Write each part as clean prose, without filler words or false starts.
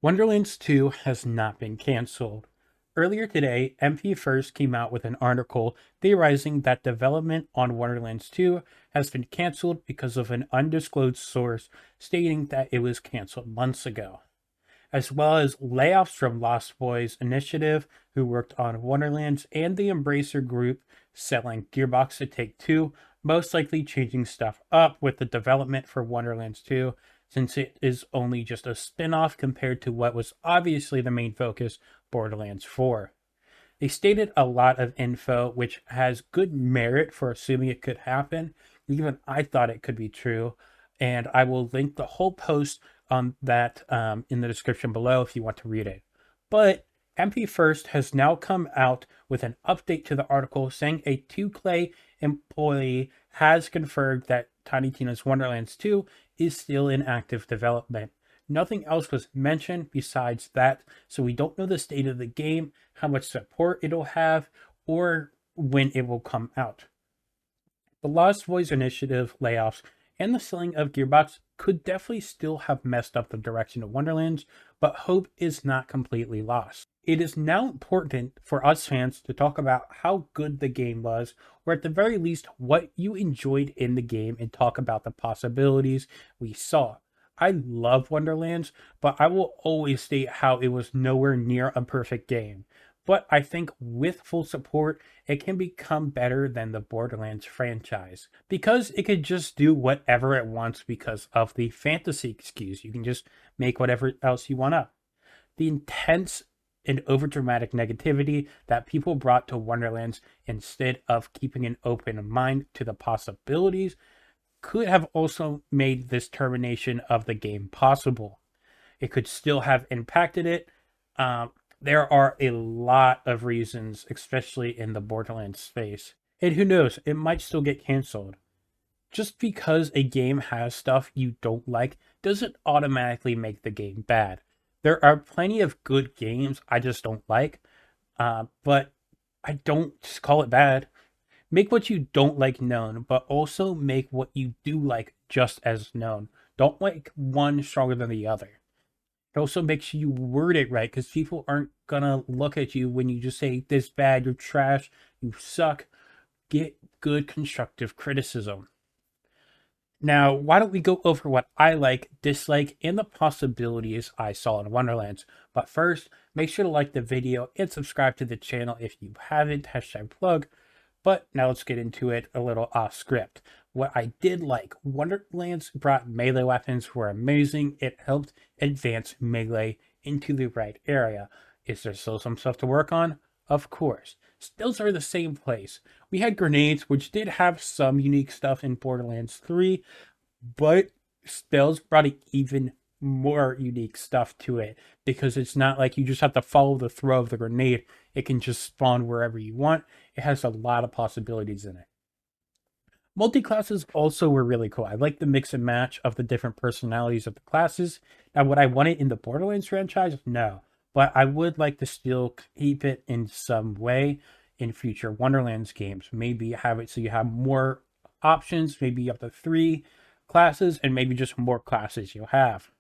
Wonderlands 2 has not been canceled. Earlier today, MP First came out with an article theorizing that development on Wonderlands 2 has been canceled because of an undisclosed source stating that it was canceled months ago, as well as layoffs from Lost Boys Initiative, who worked on Wonderlands, and the Embracer Group selling Gearbox to Take-Two, most likely changing stuff up with the development for Wonderlands 2, since it is only just a spin-off compared to what was obviously the main focus, Borderlands 4. They stated a lot of info, which has good merit for assuming it could happen. Even I thought it could be true, and I will link the whole post on that in the description below if you want to read it. But MP First has now come out with an update to the article saying a 2K employee has confirmed that Tiny Tina's Wonderlands 2 is still in active development. Nothing else was mentioned besides that, so we don't know the state of the game, how much support it'll have, or when it will come out. The Lost Boys Initiative layoffs and the selling of Gearbox could definitely still have messed up the direction of Wonderlands, but hope is not completely lost. It is now important for us fans to talk about how good the game was, or at the very least, what you enjoyed in the game, and talk about the possibilities we saw. I love Wonderlands, but I will always state how it was nowhere near a perfect game. But I think with full support, it can become better than the Borderlands franchise because it could just do whatever it wants because of the fantasy excuse. You can just make whatever else you want up. The intense and overdramatic negativity that people brought to Wonderlands instead of keeping an open mind to the possibilities could have also made this termination of the game possible. It could still have impacted it. There are a lot of reasons, especially in the Borderlands space. And who knows, it might still get canceled. Just because a game has stuff you don't like doesn't automatically make the game bad. There are plenty of good games I just don't like, but I don't just call it bad. Make what you don't like known, but also make what you do like just as known. Don't make one stronger than the other. It also makes sure you word it right because people aren't gonna look at you when you just say this bad, you're trash, you suck. Get good constructive criticism. Now, why don't we go over what I like, dislike, and the possibilities I saw in Wonderlands. But first, make sure to like the video and subscribe to the channel if you haven't, hashtag plug. But now let's get into it a little off script. What I did like, Wonderlands brought melee weapons were amazing. It helped advance melee into the right area. Is there still some stuff to work on? Of course. Stills are the same place. We had grenades, which did have some unique stuff in Borderlands 3, but spells brought even more unique stuff to it because it's not like you just have to follow the throw of the grenade. It can just spawn wherever you want. It has a lot of possibilities in it. Multi-classes also were really cool. I like the mix and match of the different personalities of the classes. Now, would I want it in the Borderlands franchise? No. But I would like to still keep it in some way in future Wonderlands games. Maybe have it so you have more options, maybe up to 3 classes, and maybe just more classes you have.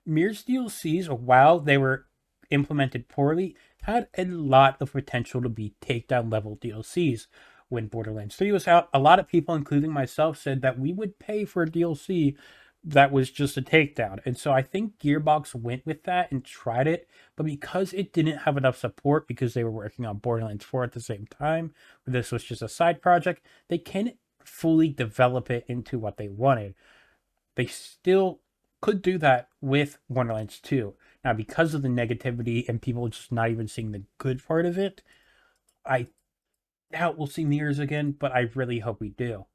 Mirror's DLCs, while they were implemented poorly, had a lot of potential to be takedown level DLCs. When Borderlands 3 was out, a lot of people, including myself, said that we would pay for a DLC that was just a takedown. And so I think Gearbox went with that and tried it, but because it didn't have enough support because they were working on Borderlands 4 at the same time, this was just a side project, they can't fully develop it into what they wanted. They still could do that with Wonderlands 2. Now, because of the negativity and people just not even seeing the good part of it, I doubt we'll see mirrors again, but I really hope we do.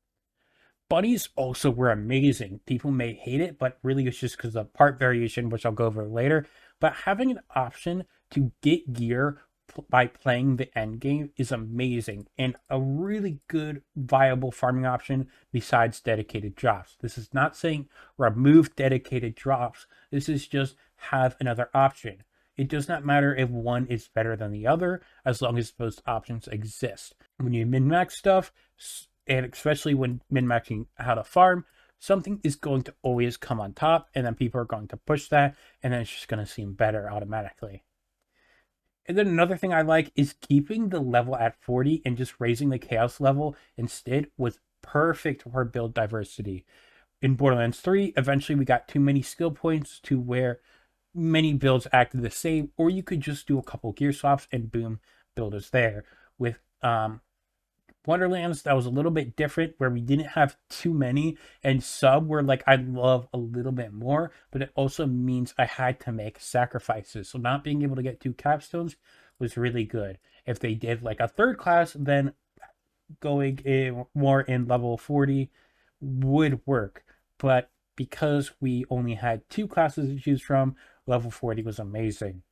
Bunnies also were amazing. People may hate it, but really it's just because of part variation, which I'll go over later. But having an option to get gear by playing the end game is amazing and a really good viable farming option besides dedicated drops. This is not saying remove dedicated drops. This is just have another option. It does not matter if one is better than the other as long as those options exist. When you min-max stuff, and especially when min-maxing how to farm, something is going to always come on top, and then people are going to push that, and then it's just going to seem better automatically. And then another thing I like is keeping the level at 40 and just raising the chaos level instead was perfect for build diversity. In Borderlands 3, eventually we got too many skill points to where many builds acted the same, or you could just do a couple gear swaps and boom, build is there. With Wonderlands, that was a little bit different where we didn't have too many, and sub were like I'd love a little bit more, but it also means I had to make sacrifices. So not being able to get 2 capstones was really good. If they did like a third class, then going in more in level 40 would work. But because we only had 2 classes to choose from, level 40 was amazing.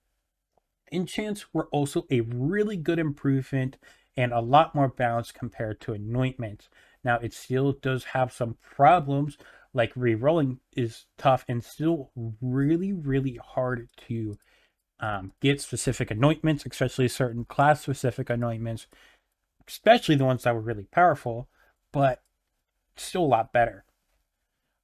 Enchants were also a really good improvement and a lot more balanced compared to anointments. Now, it still does have some problems, like re-rolling is tough and still really, really hard to get specific anointments, especially certain class-specific anointments, especially the ones that were really powerful, but still a lot better.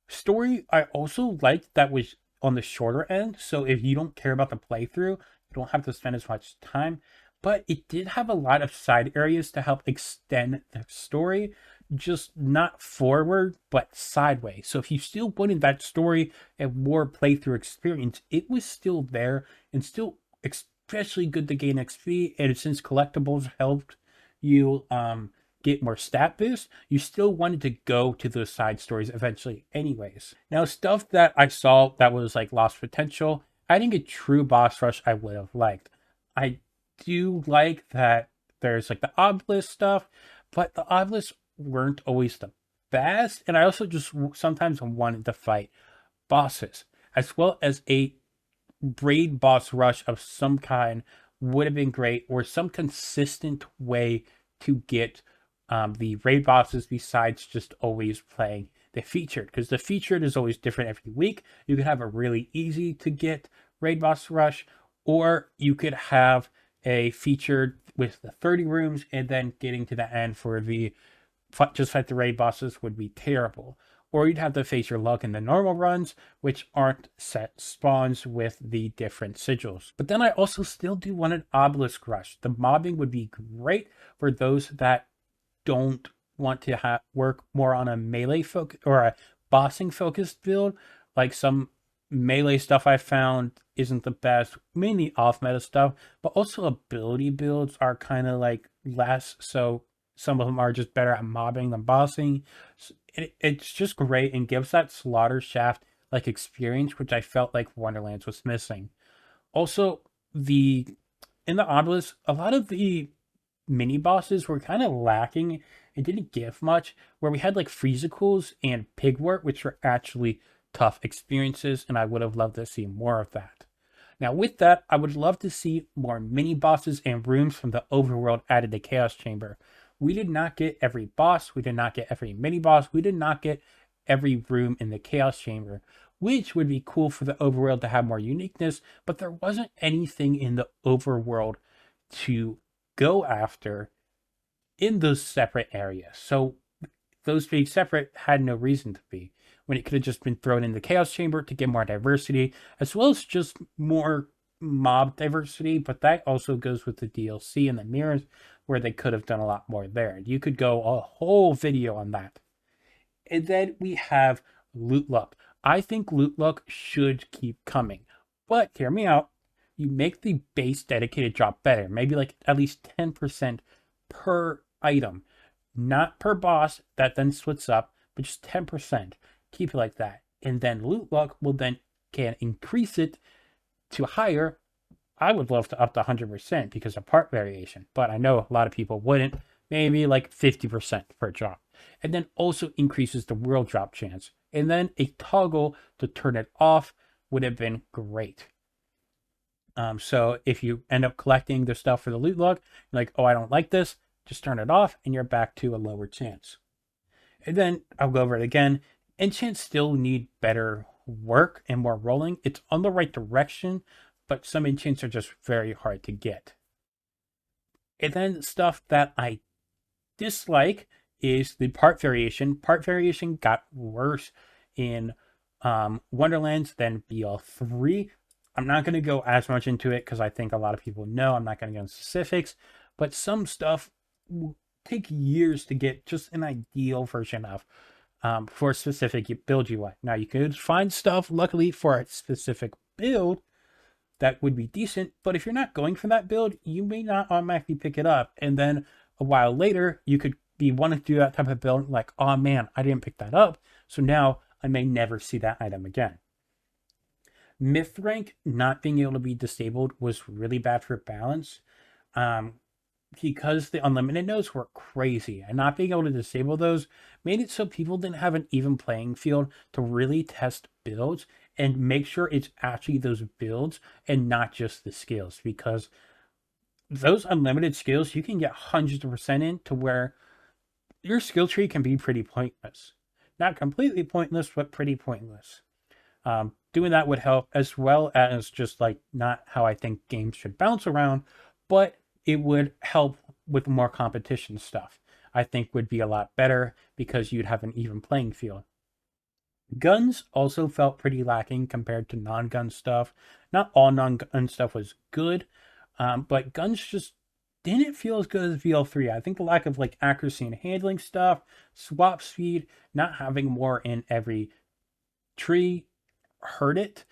Story, I also liked that was on the shorter end, so if you don't care about the playthrough, you don't have to spend as much time, but it did have a lot of side areas to help extend the story, just not forward, but sideways. So if you still wanted that story and more playthrough experience, it was still there and still especially good to gain XP, and since collectibles helped you get more stat boost, you still wanted to go to those side stories eventually anyways. Now, stuff that I saw that was like lost potential, I think a true boss rush I would have liked. I do like that there's like the obelisk stuff, but the obelisks weren't always the best, and I also just sometimes wanted to fight bosses, as well as a raid boss rush of some kind would have been great, or some consistent way to get the raid bosses besides just always playing the featured, because the featured is always different every week. You could have a really easy to get raid boss rush, or you could have a featured with the 30 rooms and then getting to the end for the just fight the raid bosses would be terrible. Or you'd have to face your luck in the normal runs, which aren't set spawns with the different sigils. But then I also still do want an obelisk rush. The mobbing would be great for those that don't want to work more on a melee focus or a bossing focused build. Like some melee stuff I found isn't the best, mainly off meta stuff, but also ability builds are kind of like less. So some of them are just better at mobbing than bossing. It's just great and gives that slaughter shaft like experience, which I felt like Wonderlands was missing. Also, the in the obelisk, a lot of the mini bosses were kind of lacking and didn't give much, where we had like Freezicles and Pigwort, which were actually tough experiences, and I would have loved to see more of that. Now, with that, I would love to see more mini bosses and rooms from the overworld added to Chaos Chamber. We did not get every boss, we did not get every mini boss, we did not get every room in the Chaos Chamber, which would be cool for the overworld to have more uniqueness, but there wasn't anything in the overworld to go after in those separate areas. So those being separate had no reason to be, when it could have just been thrown in the Chaos Chamber to get more diversity, as well as just more mob diversity. But that also goes with the DLC and the mirrors, where they could have done a lot more there. You could go a whole video on that. And then we have loot luck. I think loot luck should keep coming, but hear me out. You make the base dedicated drop better, maybe like at least 10% per item, not per boss that then splits up, but just 10%. Keep it like that. And then loot luck will then can increase it to higher. I would love to up to 100% because of part variation, but I know a lot of people wouldn't. Maybe like 50% per drop. And then also increases the world drop chance. And then a toggle to turn it off would have been great. So if you end up collecting the stuff for the loot log, you're like, oh, I don't like this, just turn it off and you're back to a lower chance. And then I'll go over it again. Enchants still need better work and more rolling. It's on the right direction, but some enchants are just very hard to get. And then stuff that I dislike is the part variation. Part variation got worse in Wonderlands than BL3. I'm not going to go as much into it because I think a lot of people know. I'm not going to go into specifics, but some stuff will take years to get just an ideal version of for a specific build you want. Now, you could find stuff, luckily, for a specific build that would be decent, but if you're not going for that build, you may not automatically pick it up. And then a while later, you could be wanting to do that type of build, like, oh man, I didn't pick that up, so now I may never see that item again. Myth rank not being able to be disabled was really bad for balance. Because the unlimited nodes were crazy, and not being able to disable those made it so people didn't have an even playing field to really test builds and make sure it's actually those builds and not just the skills, because those unlimited skills you can get hundreds of percent in to where your skill tree can be pretty pointless. Not completely pointless, but pretty pointless. Doing that would help, as well as just like not how I think games should bounce around, but it would help with more competition stuff. I think would be a lot better because you'd have an even playing field. Guns also felt pretty lacking compared to non-gun stuff. Not all non-gun stuff was good, but guns just didn't feel as good as VL3. I think the lack of like accuracy and handling stuff, swap speed, not having more in every tree hurt it.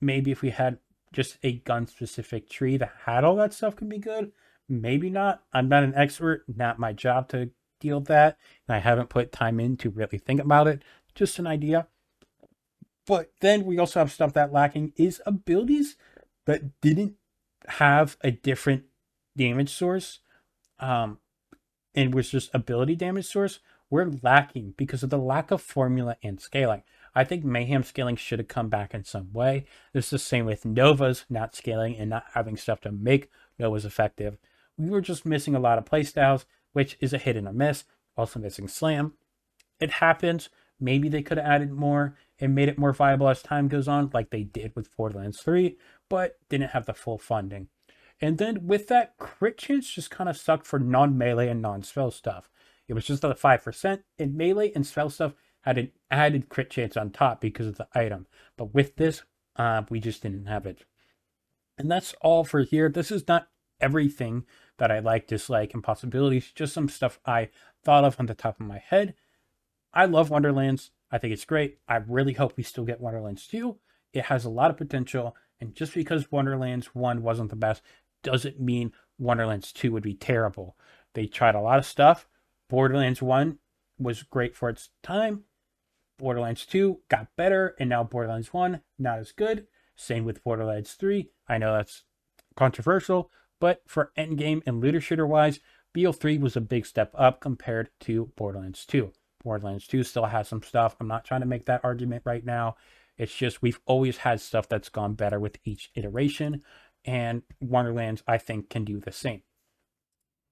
Maybe if we had just a gun specific tree that had all that stuff could be good. Maybe not. I'm not an expert, not my job to deal with that. And I haven't put time in to really think about it. Just an idea. But then we also have stuff that lacking is abilities that didn't have a different damage source. And was just ability damage source. We're lacking because of the lack of formula and scaling. I think Mayhem scaling should have come back in some way. This is the same with Novas not scaling and not having stuff to make Novas effective. We were just missing a lot of playstyles, which is a hit and a miss. Also missing Slam. It happens. Maybe they could have added more and made it more viable as time goes on, like they did with Borderlands 3, but didn't have the full funding. And then with that, crit chance just kind of sucked for non-melee and non-spell stuff. It was just at 5%, and melee and spell stuff had an added crit chance on top because of the item. But with this, we just didn't have it. And that's all for here. This is not everything that I like, dislike, and possibilities. Just some stuff I thought of on the top of my head. I love Wonderlands. I think it's great. I really hope we still get Wonderlands 2. It has a lot of potential. And just because Wonderlands 1 wasn't the best doesn't mean Wonderlands 2 would be terrible. They tried a lot of stuff. Borderlands 1 was great for its time. Borderlands 2 got better, and now Borderlands 1, not as good. Same with Borderlands 3. I know that's controversial, but for endgame and looter shooter wise, BO3 was a big step up compared to Borderlands 2. Borderlands 2 still has some stuff. I'm not trying to make that argument right now. It's just we've always had stuff that's gone better with each iteration, and Wonderlands, I think, can do the same.